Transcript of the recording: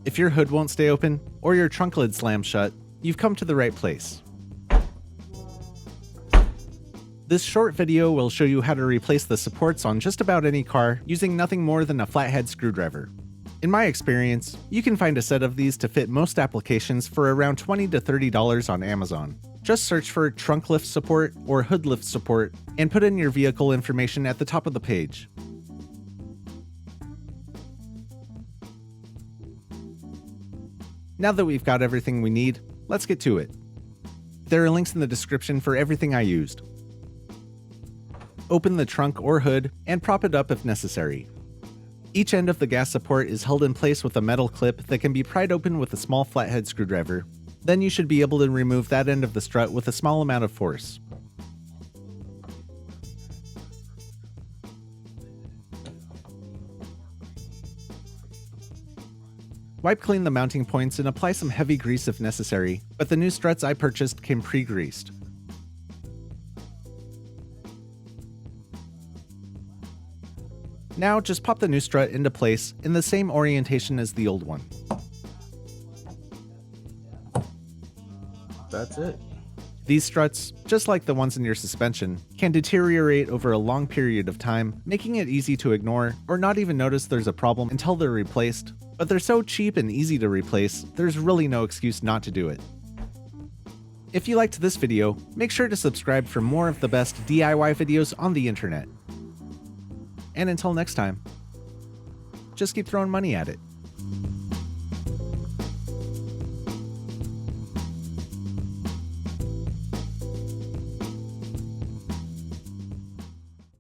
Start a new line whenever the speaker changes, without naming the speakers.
If your hood won't stay open, or your trunk lid slams shut, you've come to the right place. This short video will show you how to replace the supports on just about any car using nothing more than a flathead screwdriver. In my experience, you can find a set of these to fit most applications for around $20 to $30 on Amazon. Just search for trunk lift support or hood lift support and put in your vehicle information at the top of the page. Now that we've got everything we need, let's get to it. There are links in the description for everything I used. Open the trunk or hood and prop it up if necessary. Each end of the gas support is held in place with a metal clip that can be pried open with a small flathead screwdriver. Then you should be able to remove that end of the strut with a small amount of force. Wipe clean the mounting points and apply some heavy grease if necessary, but the new struts I purchased came pre-greased. Now just pop the new strut into place in the same orientation as the old one.
That's it.
These struts, just like the ones in your suspension, can deteriorate over a long period of time, making it easy to ignore or not even notice there's a problem until they're replaced. But they're so cheap and easy to replace, there's really no excuse not to do it. If you liked this video, make sure to subscribe for more of the best DIY videos on the internet. And until next time, just keep throwing money at it.